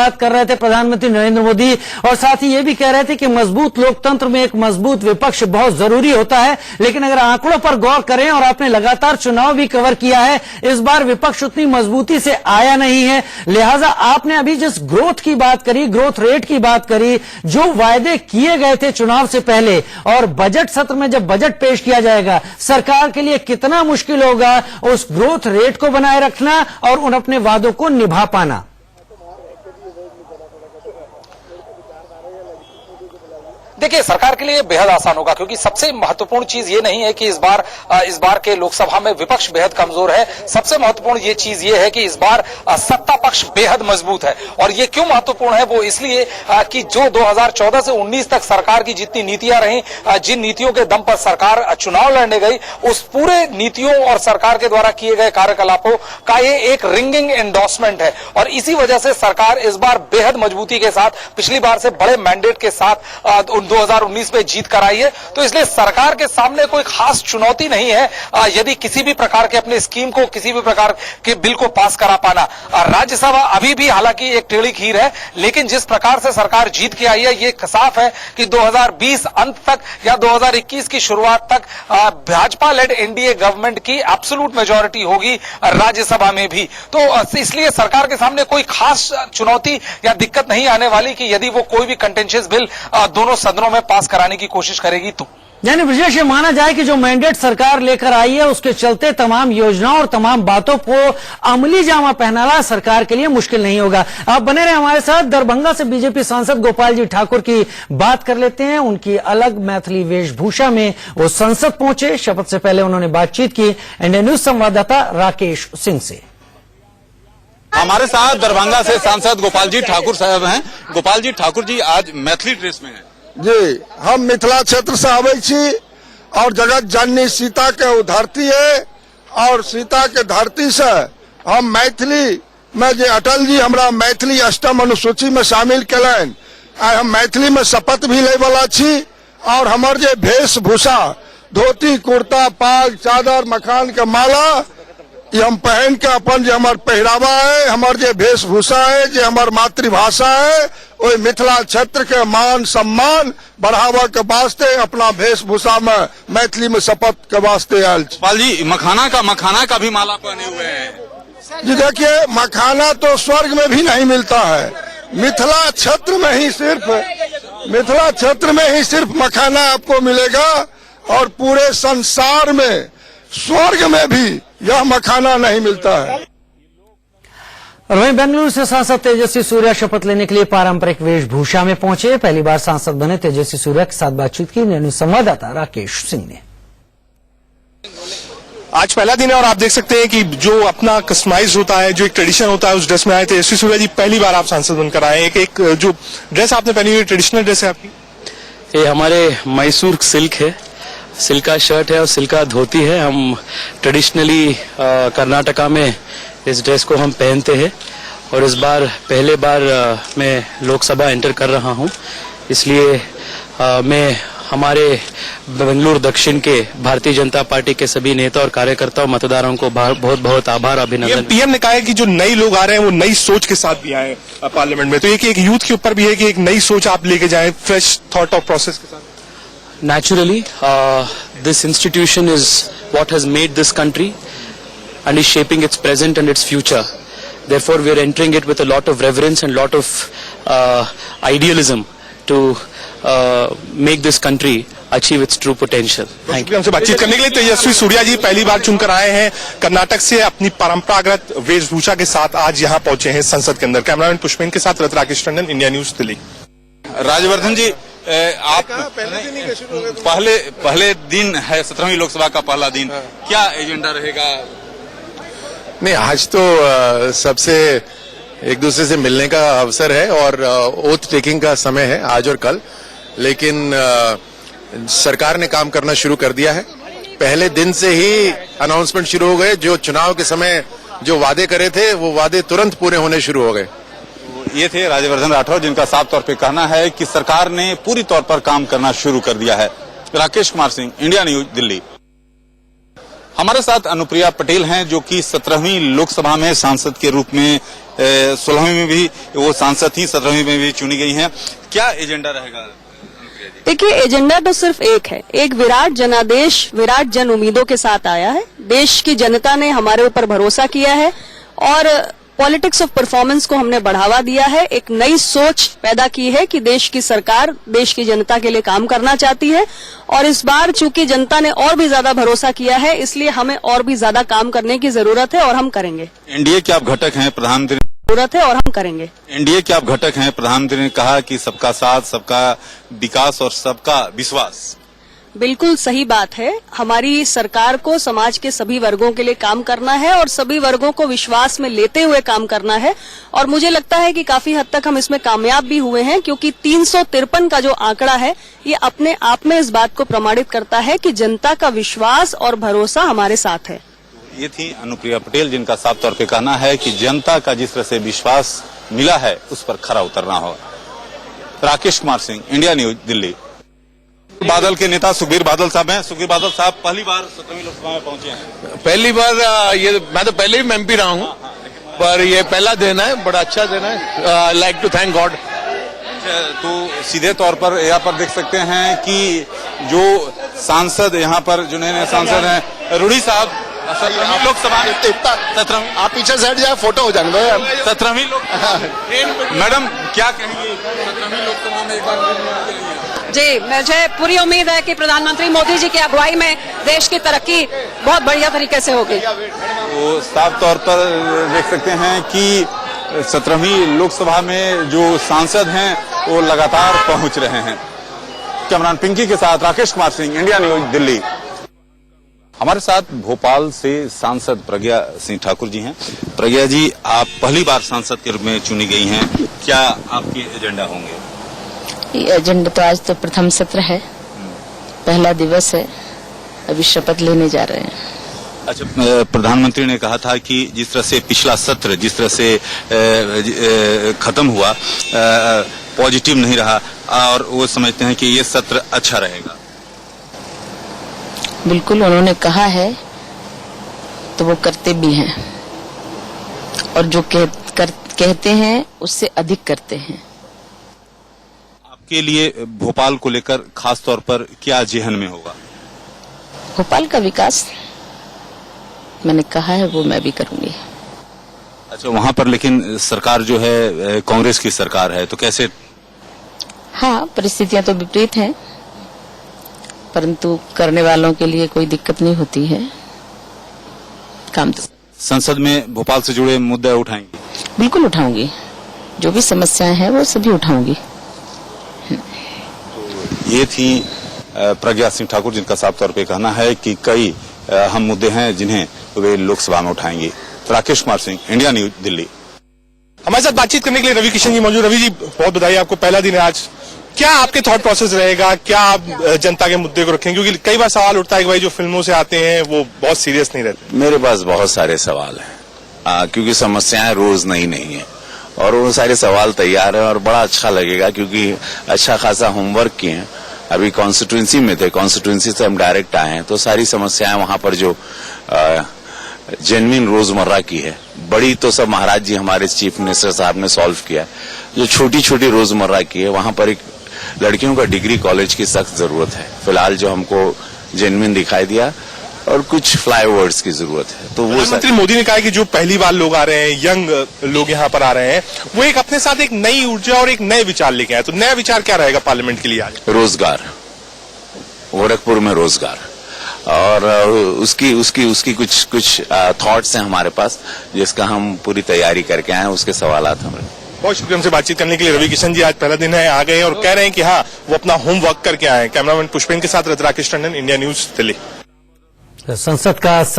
बात कर रहे थे प्रधानमंत्री नरेंद्र मोदी, और साथ ही ये भी कह रहे थे कि मजबूत लोकतंत्र में एक मजबूत विपक्ष बहुत जरूरी होता है। लेकिन अगर आंकड़ों पर गौर करें, और आपने लगातार चुनाव भी कवर किया है, इस बार विपक्ष उतनी मजबूती से आया नहीं है। लिहाजा आपने अभी जिस ग्रोथ की बात करी, ग्रोथ रेट की बात करी, जो वायदे किए गए थे चुनाव से पहले, और बजट सत्र में जब बजट पेश किया जाएगा, सरकार के लिए कितना मुश्किल होगा उस ग्रोथ रेट को बनाए रखना और उन अपने वादों को निभा पाना। देखिए, सरकार के लिए बेहद आसान होगा, क्योंकि सबसे महत्वपूर्ण चीज ये नहीं है कि इस बार के लोकसभा में विपक्ष बेहद कमजोर है। सबसे महत्वपूर्ण ये चीज ये है कि इस बार सत्ता पक्ष बेहद मजबूत है। और ये क्यों महत्वपूर्ण है, वो इसलिए कि जो 2014 से 19 तक सरकार की जितनी नीतियां रही, जिन नीतियों के दम पर सरकार चुनाव लड़ने गई, उस पूरे नीतियों और सरकार के द्वारा किए गए कार्यकलापों का ये एक रिंगिंग एंडोर्समेंट है। और इसी वजह से सरकार इस बार बेहद मजबूती के साथ, पिछली बार से बड़े मैंडेट के साथ 2019 में जीत कराई है। तो इसलिए सरकार के सामने कोई खास चुनौती नहीं है यदि किसी भी प्रकार के अपने स्कीम को, किसी भी प्रकार के बिल को पास करा पाना। राज्यसभा अभी भी हालांकि एक टेढ़ी खीर है, लेकिन जिस प्रकार से सरकार जीत के आई है, ये साफ है कि 2020 अंत तक या 2021 की शुरुआत तक भाजपा लेड एनडीए गवर्नमेंट की एब्सोल्यूट मेजॉरिटी होगी राज्यसभा में भी। तो इसलिए सरकार के सामने कोई खास चुनौती या दिक्कत नहीं आने वाली कि यदि वो कोई भी कंटेंशियस बिल दोनों सदनों में पास कराने की कोशिश करेगी तो। यानी विशेष ये माना जाए कि जो मैंडेट सरकार लेकर आई है, उसके चलते तमाम योजनाओं और तमाम बातों को अमली जामा पहनाना सरकार के लिए मुश्किल नहीं होगा। आप बने रहे हमारे साथ। दरभंगा से बीजेपी सांसद गोपाल जी ठाकुर की बात कर लेते हैं। उनकी अलग मैथिली वेशभूषा में वो संसद पहुंचे। शपथ से पहले उन्होंने बातचीत की इंडिया न्यूज संवाददाता राकेश सिंह से। हमारे साथ दरभंगा से सांसद गोपाल जी ठाकुर साहब हैं। गोपाल जी ठाकुर जी आज मैथिली ड्रेस में हैं। जी, हम मिथिला क्षेत्र से आवे छी और जगत जननी सीता के वो धरती है, और सीता के धरती से हम मैथिली में जे अटल जी हमरा मैथिली अष्टम अनुसूची में शामिल कलन, हम मैथिली में शपथ भी ले वाला छी। और हमार जे वेशभूषा, धोती कुर्ता पाग चादर मखान के माला, ये हम पहन के अपन जो हमार पहरावा है, हमार जो वेशभूषा है, जो हमार मातृभाषा है, वो मिथिला क्षेत्र के मान सम्मान बढ़ावा के वास्ते अपना वेशभूषा में मैथिली में शपथ के वास्ते आयल। गोपाल जी, मखाना का भी माला पहने हुए हैं। जी देखिए, मखाना तो स्वर्ग में भी नहीं मिलता है, मिथिला क्षेत्र में ही सिर्फ मखाना आपको मिलेगा, और पूरे संसार में स्वर्ग में भी यह मखाना नहीं मिलता है। वहीं बेंगलुरु से सांसद तेजस्वी सूर्या शपथ लेने के लिए पारंपरिक वेशभूषा में पहुंचे। पहली बार सांसद बने तेजस्वी सूर्या के साथ बातचीत की न्यूज संवाददाता राकेश सिंह ने। आज पहला दिन है और आप देख सकते हैं कि जो अपना कस्टमाइज होता है, जो एक ट्रेडिशन होता है, उस ड्रेस में आए तेजस्वी सूर्या जी। पहली बार आप सांसद बनकर आए। एक जो ड्रेस आपने पहनी हुई ट्रेडिशनल ड्रेस है आपकी, ये हमारे मैसूर सिल्क है, सिल्क का शर्ट है और सिल्क का धोती है। हम ट्रेडिशनली कर्नाटका में इस ड्रेस को हम पहनते हैं, और इस बार पहले बार मैं लोकसभा एंटर कर रहा हूं, इसलिए मैं हमारे बेंगलुरु दक्षिण के भारतीय जनता पार्टी के सभी नेता और कार्यकर्ताओं मतदारों को बहुत बहुत आभार अभिनंदन। पीएम ने कहा है कि जो नए लोग आ रहे हैं वो नई सोच के साथ भी आए पार्लियामेंट में, तो एक यूथ के ऊपर भी है कि एक नई सोच आप लेके जाएं, फ्रेश थॉट ऑफ प्रोसेस के साथ। Naturally, this institution is what has made this country and is shaping its present and its future. Therefore, we are entering it with a lot of reverence and lot of idealism to make this country achieve its true potential. Thank you. हमसे बातचीत करने के लिए तेजस्वी सूर्या जी पहली बार चुनकर आए हैं। कर्नाटक से अपनी परंपरागत वेशभूषा के साथ आज यहाँ पहुंचे हैं संसद के अंदर। कैमरामैन पुष्पेन के साथ राकेश टंडन, इंडिया न्यूज दिल्ली। राजवर्धन जी, आप पहले दिन है 17वीं लोकसभा का पहला दिन, क्या एजेंडा रहेगा? नहीं, आज तो सबसे एक दूसरे से मिलने का अवसर है और ओथ टेकिंग का समय है आज और कल। लेकिन सरकार ने काम करना शुरू कर दिया है। पहले दिन से ही अनाउंसमेंट शुरू हो गए। जो चुनाव के समय जो वादे करे थे, वो वादे तुरंत पूरे होने शुरू हो गए। ये थे राज्यवर्धन राठौर, जिनका साफ तौर पे कहना है कि सरकार ने पूरी तौर पर काम करना शुरू कर दिया है। Rakesh Kumar Singh, India news Delhi. हमारे साथ अनुप्रिया पटेल हैं जो कि 17वीं लोकसभा में सांसद के रूप में 16वीं में भी वो सांसद थी, 17वीं में भी चुनी गई हैं। क्या एजेंडा रहेगा? देखिए, एजेंडा तो सिर्फ एक है, एक विराट जनादेश, विराट जन उम्मीदों के साथ आया है। देश की जनता ने हमारे ऊपर भरोसा किया है और पॉलिटिक्स ऑफ परफॉर्मेंस को हमने बढ़ावा दिया है। एक नई सोच पैदा की है कि देश की सरकार देश की जनता के लिए काम करना चाहती है और इस बार चूंकि जनता ने और भी ज्यादा भरोसा किया है, इसलिए हमें और भी ज्यादा काम करने की जरूरत है और हम करेंगे। एनडीए के आप घटक हैं, प्रधानमंत्री जरूरत है और हम करेंगे। एनडीए के आप घटक हैं, प्रधानमंत्री ने कहा कि सबका साथ, सबका विकास और सबका विश्वास। बिल्कुल सही बात है। हमारी सरकार को समाज के सभी वर्गों के लिए काम करना है और सभी वर्गों को विश्वास में लेते हुए काम करना है और मुझे लगता है कि काफी हद तक हम इसमें कामयाब भी हुए हैं, क्योंकि 353 का जो आंकड़ा है ये अपने आप में इस बात को प्रमाणित करता है कि जनता का विश्वास और भरोसा हमारे साथ है। ये थी अनुप्रिया पटेल, जिनका साफ तौर पे कहना है कि जनता का जिस तरह से विश्वास मिला है उस पर खरा उतरना होगा। Rakesh Kumar Singh, India news, Delhi. बादल के नेता सुखबीर बादल साहब हैं। सुखबीर बादल साहब पहली बार 17वीं लोकसभा में पहुंचे हैं। पहली बार ये मैं तो पहले भी एमपी रहा हूँ, पर ये पहला दिन है, बड़ा अच्छा दिन है। I like to thank God. तो सीधे तौर पर यहाँ पर देख सकते हैं कि जो सांसद यहाँ पर जो नए नए सांसद हैं, रूढ़ी साहब 17वीं लोकसभा 17वीं, आप पीछे से हट जाए, फोटो हो जाएंगे। 17वीं लोकसभा मैडम क्या कहेंगे? 17वीं लोकसभा में एक बार जी, मुझे पूरी उम्मीद है कि प्रधानमंत्री मोदी जी की अगुवाई में देश की तरक्की बहुत बढ़िया तरीके से होगी। तो साफ तौर पर देख सकते हैं कि 17वीं लोकसभा में जो सांसद हैं वो लगातार पहुंच रहे हैं। कैमरामैन पिंकी के साथ राकेश कुमार सिंह, इंडिया न्यूज, दिल्ली। हमारे साथ भोपाल से सांसद प्रज्ञा सिंह ठाकुर जी हैं। प्रज्ञा जी, आप पहली बार सांसद के रूप में चुनी गई हैं, क्या आपके एजेंडा होंगे? एजेंडा तो आज तो प्रथम सत्र है, पहला दिवस है, अभी शपथ लेने जा रहे हैं। अच्छा, प्रधानमंत्री ने कहा था कि जिस तरह से पिछला सत्र जिस तरह से खत्म हुआ, पॉजिटिव नहीं रहा और वो समझते हैं कि ये सत्र अच्छा रहेगा। बिल्कुल, उन्होंने कहा है तो वो करते भी हैं और जो कहते हैं उससे अधिक करते हैं। के लिए भोपाल को लेकर खास तौर पर क्या जेहन में होगा? भोपाल का विकास मैंने कहा है वो मैं भी करूंगी। अच्छा, वहां पर लेकिन सरकार जो है कांग्रेस की सरकार है, तो कैसे? हाँ, परिस्थितियां तो विपरीत हैं, परंतु करने वालों के लिए कोई दिक्कत नहीं होती है। काम तो संसद में भोपाल से जुड़े मुद्दे उठाएंगे? बिल्कुल उठाऊंगी, जो भी समस्याएं हैं वो सभी उठाऊंगी। ये थी प्रज्ञा सिंह ठाकुर, जिनका साफ तौर पे कहना है कि कई अहम मुद्दे हैं जिन्हें वे लोकसभा में उठाएंगे। Rakesh Kumar Singh, India news, Delhi. हमारे साथ बातचीत करने के लिए रवि किशन जी मौजूद। रवि जी, बहुत बधाई, आपको पहला दिन है आज। क्या आपके थॉट प्रोसेस रहेगा, क्या आप जनता के मुद्दे को रखेंगे? क्योंकि कई बार सवाल उठता है कि भाई जो फिल्मों से आते हैं वो बहुत सीरियस नहीं रहते। मेरे पास बहुत सारे सवाल हैं, क्योंकि समस्याएं रोज नहीं है और वो सारे सवाल तैयार है और बड़ा अच्छा लगेगा, क्योंकि अच्छा खासा होमवर्क किए हैं। अभी कॉन्स्टिट्यूंसी में थे, कॉन्स्टिट्यूंसी से हम डायरेक्ट आए हैं, तो सारी समस्याएं वहां पर जो जेन्युइन रोजमर्रा की है, बड़ी तो सब महाराज जी हमारे चीफ मिनिस्टर साहब ने सॉल्व किया है। जो छोटी छोटी रोजमर्रा की है, वहां पर एक लड़कियों का डिग्री कॉलेज की सख्त जरूरत है। फिलहाल जो हमको जेन्युइन दिखाई दिया, और कुछ फ्लाईओवर्स की जरूरत है। तो वो प्रधानमंत्री मोदी ने कहा है कि जो पहली बार लोग आ रहे हैं, यंग लोग यहाँ पर आ रहे हैं, वो एक अपने साथ एक नई ऊर्जा और एक नए विचार लेके आए। तो नया विचार क्या रहेगा पार्लियामेंट के लिए आज? रोजगार, गोरखपुर में रोजगार, और उसकी कुछ थॉट्स हैं हमारे पास, जिसका हम पूरी तैयारी करके आए हैं। उसके सवालात हमारे। बहुत शुक्रिया हमसे बातचीत करने के लिए। रवि किशन जी आज पहला दिन है, आ गए और कह रहे हैं कि हाँ वो अपना होमवर्क करके आए हैं। कैमरामैन पुष्पेन के साथ राकेश टंडन, इंडिया न्यूज, दिल्ली। संसद का